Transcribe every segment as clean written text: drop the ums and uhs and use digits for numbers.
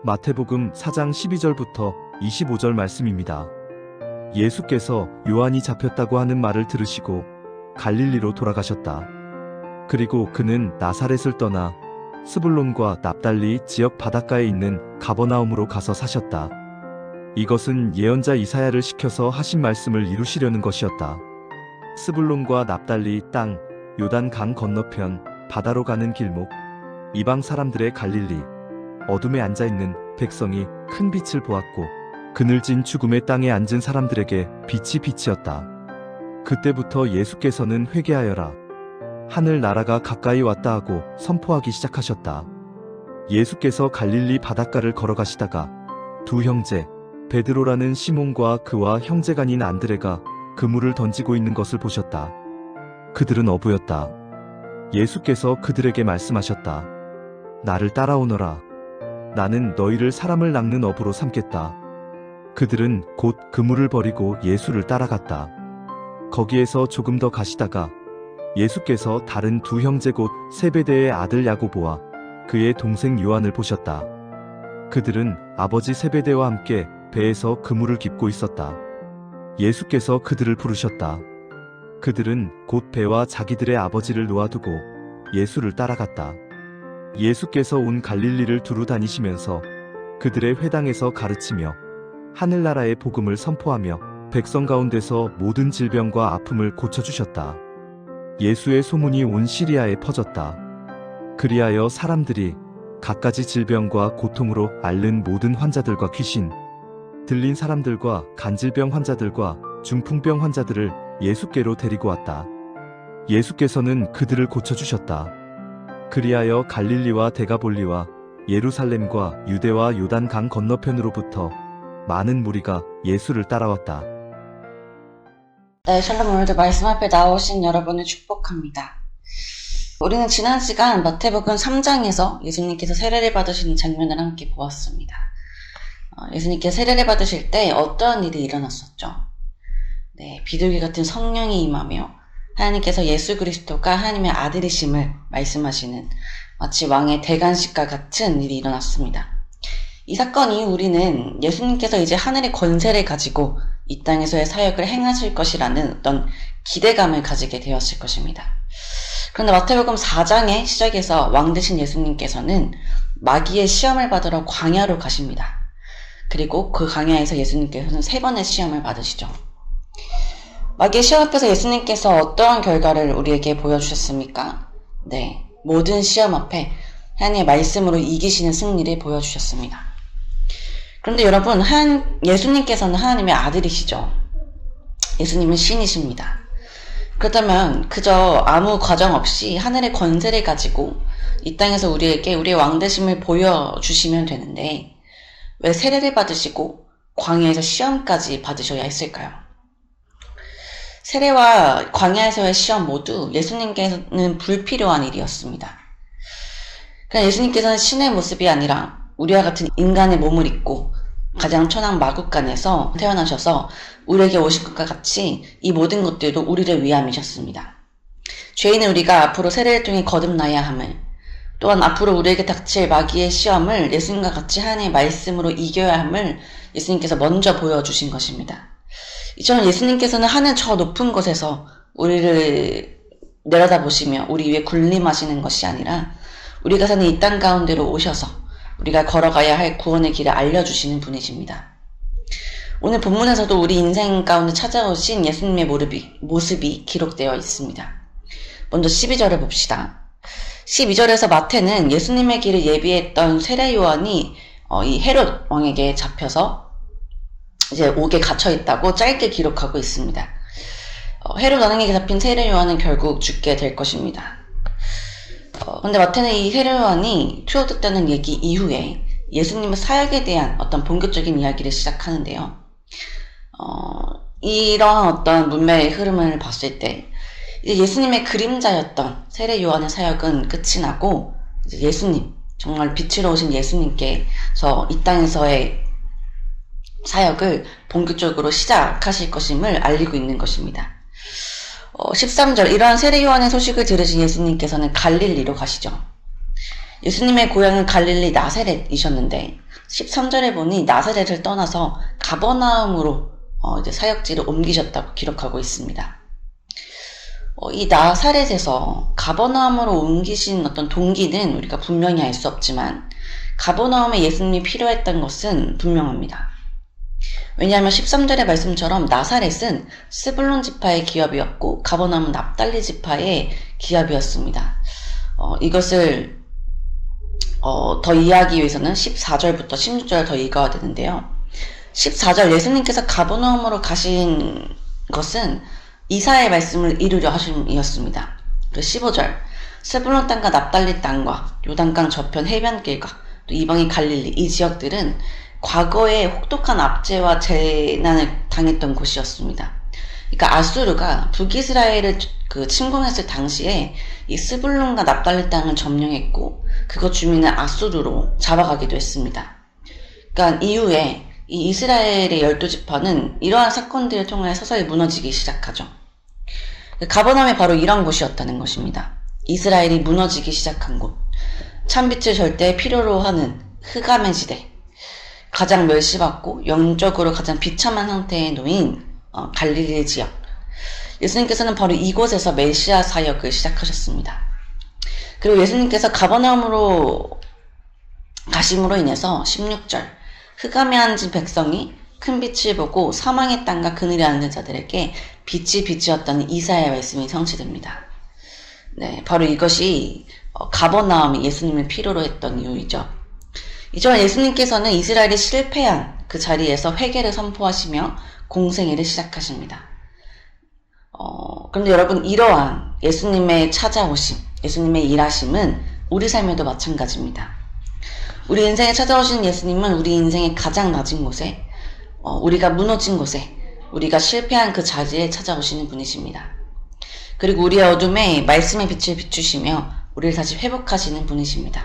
마태복음 4장 12절부터 25절 말씀입니다. 예수께서 요한이 잡혔다고 하는 말을 들으시고 갈릴리로 돌아가셨다. 그리고 그는 나사렛을 떠나 스불론과 납달리 지역 바닷가에 있는 가버나움으로 가서 사셨다. 이것은 예언자 이사야를 시켜서 하신 말씀을 이루시려는 것이었다. 스불론과 납달리 땅, 요단 강 건너편, 바다로 가는 길목, 이방 사람들의 갈릴리, 어둠에 앉아있는 백성이 큰 빛을 보았고 그늘진 죽음의 땅에 앉은 사람들에게 빛이 빛이었다. 그때부터 예수께서는 회개하여라, 하늘 나라가 가까이 왔다 하고 선포하기 시작하셨다. 예수께서 갈릴리 바닷가를 걸어가시다가 두 형제, 베드로라는 시몬과 그와 형제간인 안드레가 그물을 던지고 있는 것을 보셨다. 그들은 어부였다. 예수께서 그들에게 말씀하셨다. 나를 따라오너라. 나는 너희를 사람을 낚는 어부로 삼겠다. 그들은 곧 그물을 버리고 예수를 따라갔다. 거기에서 조금 더 가시다가 예수께서 다른 두 형제 곧 세베대의 아들 야고보와 그의 동생 요한을 보셨다. 그들은 아버지 세베대와 함께 배에서 그물을 깁고 있었다. 예수께서 그들을 부르셨다. 그들은 곧 배와 자기들의 아버지를 놓아두고 예수를 따라갔다. 예수께서 온 갈릴리를 두루 다니시면서 그들의 회당에서 가르치며 하늘나라의 복음을 선포하며 백성 가운데서 모든 질병과 아픔을 고쳐주셨다. 예수의 소문이 온 시리아에 퍼졌다. 그리하여 사람들이 갖가지 질병과 고통으로 앓는 모든 환자들과 귀신 들린 사람들과 간질병 환자들과 중풍병 환자들을 예수께로 데리고 왔다. 예수께서는 그들을 고쳐주셨다. 그리하여 갈릴리와 데가볼리와 예루살렘과 유대와 요단 강 건너편으로부터 많은 무리가 예수를 따라왔다. 네, 샬롬. 오늘도 말씀 앞에 나오신 여러분을 축복합니다. 우리는 지난 시간 마태복음 3장에서 예수님께서 세례를 받으시는 장면을 함께 보았습니다. 예수님께서 세례를 받으실 때 어떠한 일이 일어났었죠? 네, 비둘기 같은 성령이 임하며 하나님께서 예수 그리스도가 하나님의 아들이심을 말씀하시는 마치 왕의 대관식과 같은 일이 일어났습니다. 이 사건 이후 우리는 예수님께서 이제 하늘의 권세를 가지고 이 땅에서의 사역을 행하실 것이라는 어떤 기대감을 가지게 되었을 것입니다. 그런데 마태복음 4장의 시작에서 왕 되신 예수님께서는 마귀의 시험을 받으러 광야로 가십니다. 그리고 그 광야에서 예수님께서는 3번의 시험을 받으시죠. 마귀의 시험 앞에서 예수님께서 어떠한 결과를 우리에게 보여주셨습니까? 네, 모든 시험 앞에 하나님의 말씀으로 이기시는 승리를 보여주셨습니다. 그런데 여러분, 예수님께서는 하나님의 아들이시죠. 예수님은 신이십니다. 그렇다면 그저 아무 과정 없이 하늘의 권세를 가지고 이 땅에서 우리에게 우리의 왕되심을 보여주시면 되는데 왜 세례를 받으시고 광야에서 시험까지 받으셔야 했을까요? 세례와 광야에서의 시험 모두 예수님께서는 불필요한 일이었습니다. 그냥 예수님께서는 신의 모습이 아니라 우리와 같은 인간의 몸을 입고 가장 천한 마국간에서 태어나셔서 우리에게 오실 것과 같이 이 모든 것들도 우리를 위함이셨습니다. 죄인은 우리가 앞으로 세례를 통해 거듭나야 함을, 또한 앞으로 우리에게 닥칠 마귀의 시험을 예수님과 같이 하나님의 말씀으로 이겨야 함을 예수님께서 먼저 보여주신 것입니다. 이처럼 예수님께서는 하늘 저 높은 곳에서 우리를 내려다보시며 우리 위에 군림하시는 것이 아니라 우리가 사는 이 땅 가운데로 오셔서 우리가 걸어가야 할 구원의 길을 알려주시는 분이십니다. 오늘 본문에서도 우리 인생 가운데 찾아오신 예수님의 모습이 기록되어 있습니다. 먼저 12절을 봅시다. 12절에서 마태는 예수님의 길을 예비했던 세례 요한이 이 헤롯 왕에게 잡혀서 이제 옥에 갇혀 있다고 짧게 기록하고 있습니다. 헤롯 왕에게 잡힌 세례 요한은 결국 죽게 될 것입니다. 근데 마태는 이 세례 요한이 투옥됐다는 얘기 이후에 예수님의 사역에 대한 어떤 본격적인 이야기를 시작하는데요. 이러한 어떤 문맥의 흐름을 봤을 때 이제 예수님의 그림자였던 세례 요한의 사역은 끝이 나고 이제 예수님, 정말 빛으로 오신 예수님께서 이 땅에서의 사역을 본격적으로 시작하실 것임을 알리고 있는 것입니다. 13절, 이러한 세례 요한의 소식을 들으신 예수님께서는 갈릴리로 가시죠. 예수님의 고향은 갈릴리 나사렛이셨는데 13절에 보니 나사렛을 떠나서 가버나움으로 이제 사역지를 옮기셨다고 기록하고 있습니다. 이 나사렛에서 가버나움으로 옮기신 어떤 동기는 우리가 분명히 알 수 없지만 가버나움에 예수님이 필요했던 것은 분명합니다. 왜냐하면 13절의 말씀처럼 나사렛은 스불론 지파의 기업이었고 가버나움은 납달리 지파의 기업이었습니다. 이것을 더 이해하기 위해서는 14절부터 16절 더 읽어야 되는데요. 14절 예수님께서 가버나움으로 가신 것은 이사야의 말씀을 이루려 하심이었습니다. 15절 스불론 땅과 납달리 땅과 요단강 저편 해변길과 또 이방인 갈릴리 이 지역들은 과거에 혹독한 압제와 재난을 당했던 곳이었습니다. 그러니까 아수르가 북이스라엘을 침공했을 당시에 이 스불론과 납달리 땅을 점령했고 그것 주민을 아수르로 잡아가기도 했습니다. 그러니까 이후에 이 이스라엘의 12지파는 이러한 사건들을 통해 서서히 무너지기 시작하죠. 가버나움이 바로 이런 곳이었다는 것입니다. 이스라엘이 무너지기 시작한 곳, 찬빛을 절대 필요로 하는 흑암의 지대, 가장 멸시받고 영적으로 가장 비참한 상태에 놓인 갈릴리 지역. 예수님께서는 바로 이곳에서 메시아 사역을 시작하셨습니다. 그리고 예수님께서 가버나움으로 가심으로 인해서 16절 흑암에 앉은 백성이 큰 빛을 보고 사망의 땅과 그늘에 앉는 자들에게 빛이 빛이었다는 이사야의 말씀이 성취됩니다. 네, 바로 이것이 가버나움이 예수님을 필요로 했던 이유이죠. 이전 예수님께서는 이스라엘이 실패한 그 자리에서 회개를 선포하시며 공생애를 시작하십니다. 그런데 여러분 이러한 예수님의 찾아오심, 예수님의 일하심은 우리 삶에도 마찬가지입니다. 우리 인생에 찾아오신 예수님은 우리 인생의 가장 낮은 곳에 우리가 무너진 곳에 우리가 실패한 그 자리에 찾아오시는 분이십니다. 그리고 우리의 어둠에 말씀의 빛을 비추시며 우리를 다시 회복하시는 분이십니다.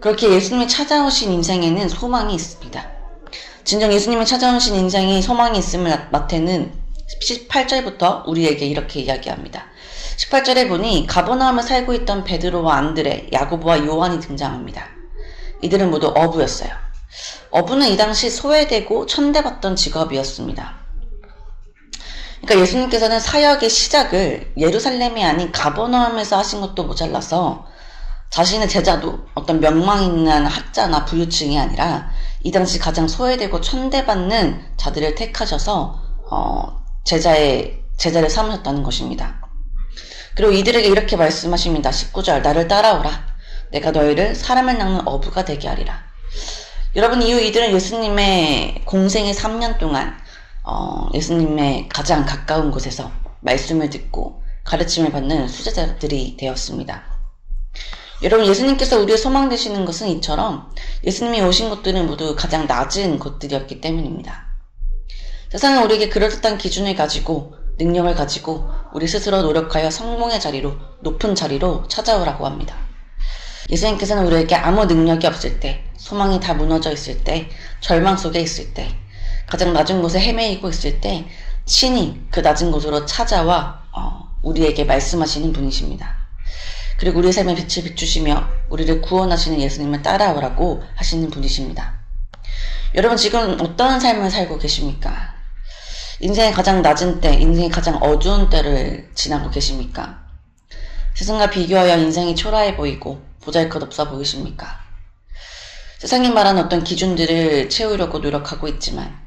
그렇게 예수님이 찾아오신 인생에는 소망이 있습니다. 진정 예수님이 찾아오신 인생에 소망이 있음을 마태는 18절부터 우리에게 이렇게 이야기합니다. 18절에 보니 가버나움에 살고 있던 베드로와 안드레, 야고보와 요한이 등장합니다. 이들은 모두 어부였어요. 어부는 이 당시 소외되고 천대받던 직업이었습니다. 그러니까 예수님께서는 사역의 시작을 예루살렘이 아닌 가버나움에서 하신 것도 모자라서 자신의 제자도 어떤 명망 있는 학자나 부유층이 아니라 이 당시 가장 소외되고 천대받는 자들을 택하셔서 제자를 삼으셨다는 것입니다. 그리고 이들에게 이렇게 말씀하십니다. 19절 나를 따라오라. 내가 너희를 사람을 낚는 어부가 되게 하리라. 여러분 이후 이들은 예수님의 공생의 3년 동안 예수님의 가장 가까운 곳에서 말씀을 듣고 가르침을 받는 수제자들이 되었습니다. 여러분 예수님께서 우리의 소망 되시는 것은 이처럼 예수님이 오신 곳들은 모두 가장 낮은 곳들이었기 때문입니다. 세상은 우리에게 그럴듯한 기준을 가지고 능력을 가지고 우리 스스로 노력하여 성공의 자리로 높은 자리로 찾아오라고 합니다. 예수님께서는 우리에게 아무 능력이 없을 때, 소망이 다 무너져 있을 때, 절망 속에 있을 때, 가장 낮은 곳에 헤매이고 있을 때 친히 그 낮은 곳으로 찾아와 우리에게 말씀하시는 분이십니다. 그리고 우리의 삶에 빛을 비추시며 우리를 구원하시는 예수님을 따라오라고 하시는 분이십니다. 여러분 지금 어떠한 삶을 살고 계십니까? 인생의 가장 낮은 때, 인생의 가장 어두운 때를 지나고 계십니까? 세상과 비교하여 인생이 초라해 보이고 보잘것없어 보이십니까? 세상이 말하는 어떤 기준들을 채우려고 노력하고 있지만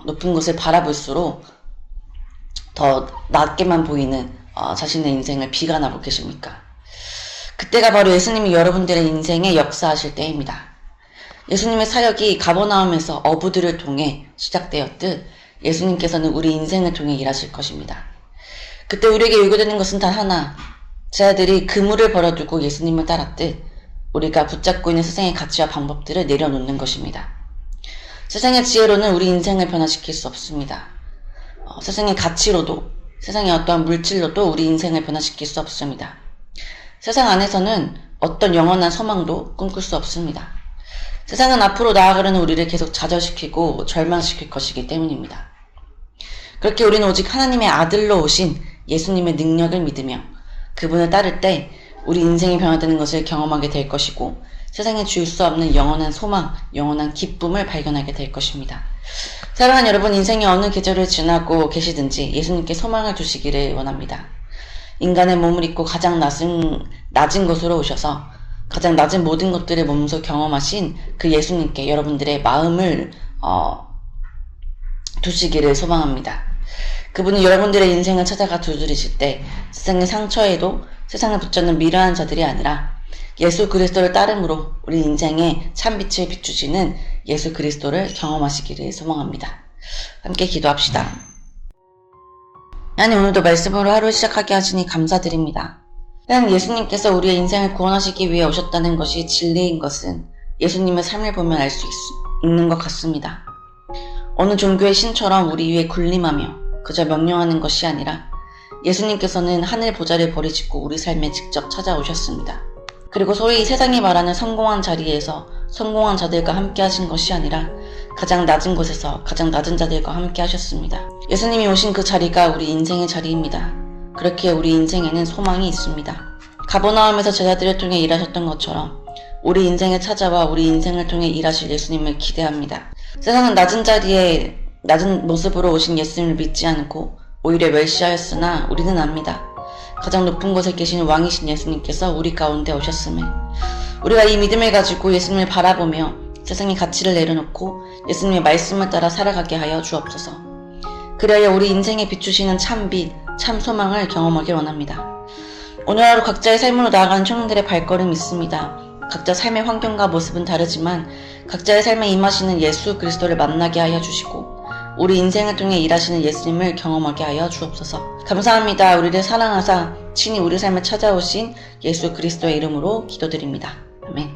높은 곳을 바라볼수록 더 낮게만 보이는 자신의 인생을 비관하고 계십니까? 그때가 바로 예수님이 여러분들의 인생에 역사하실 때입니다. 예수님의 사역이 가버나움에서 어부들을 통해 시작되었듯 예수님께서는 우리 인생을 통해 일하실 것입니다. 그때 우리에게 요구되는 것은 단 하나, 제자들이 그물을 버려두고 예수님을 따랐듯 우리가 붙잡고 있는 세상의 가치와 방법들을 내려놓는 것입니다. 세상의 지혜로는 우리 인생을 변화시킬 수 없습니다. 세상의 가치로도, 세상의 어떠한 물질로도 우리 인생을 변화시킬 수 없습니다. 세상 안에서는 어떤 영원한 소망도 꿈꿀 수 없습니다. 세상은 앞으로 나아가려는 우리를 계속 좌절시키고 절망시킬 것이기 때문입니다. 그렇게 우리는 오직 하나님의 아들로 오신 예수님의 능력을 믿으며 그분을 따를 때 우리 인생이 변화되는 것을 경험하게 될 것이고 세상에 줄 수 없는 영원한 소망, 영원한 기쁨을 발견하게 될 것입니다. 사랑하는 여러분, 인생의 어느 계절을 지나고 계시든지 예수님께 소망을 두시기를 원합니다. 인간의 몸을 입고 가장 낮은 곳으로 오셔서 가장 낮은 모든 것들을 몸소 경험하신 그 예수님께 여러분들의 마음을 두시기를 소망합니다. 그분은 여러분들의 인생을 찾아가 두드리실 때 세상의 상처에도 세상을 붙잡는 미련한 자들이 아니라 예수 그리스도를 따름으로 우리 인생에 참빛을 비추시는 예수 그리스도를 경험하시기를 소망합니다. 함께 기도합시다. 하나님, 오늘도 말씀으로 하루 시작하게 하시니 감사드립니다. 하나님, 예수님께서 우리의 인생을 구원하시기 위해 오셨다는 것이 진리인 것은 예수님의 삶을 보면 알 수 있는 것 같습니다. 어느 종교의 신처럼 우리 위에 군림하며 그저 명령하는 것이 아니라 예수님께서는 하늘 보좌를 버리시고 우리 삶에 직접 찾아오셨습니다. 그리고 소위 세상이 말하는 성공한 자리에서 성공한 자들과 함께 하신 것이 아니라 가장 낮은 곳에서 가장 낮은 자들과 함께 하셨습니다. 예수님이 오신 그 자리가 우리 인생의 자리입니다. 그렇게 우리 인생에는 소망이 있습니다. 가버나움에서 제자들을 통해 일하셨던 것처럼 우리 인생에 찾아와 우리 인생을 통해 일하실 예수님을 기대합니다. 세상은 낮은 자리에 낮은 모습으로 오신 예수님을 믿지 않고 오히려 멸시하였으나 우리는 압니다. 가장 높은 곳에 계신 왕이신 예수님께서 우리 가운데 오셨음을, 우리가 이 믿음을 가지고 예수님을 바라보며 세상의 가치를 내려놓고 예수님의 말씀을 따라 살아가게 하여 주옵소서. 그리하여 우리 인생에 비추시는 참빛, 참 소망을 경험하길 원합니다. 오늘 하루 각자의 삶으로 나아가는 청년들의 발걸음이 있습니다. 각자 삶의 환경과 모습은 다르지만 각자의 삶에 임하시는 예수 그리스도를 만나게 하여 주시고 우리 인생을 통해 일하시는 예수님을 경험하게 하여 주옵소서. 감사합니다. 우리를 사랑하사 친히 우리 삶에 찾아오신 예수 그리스도의 이름으로 기도드립니다. 아멘.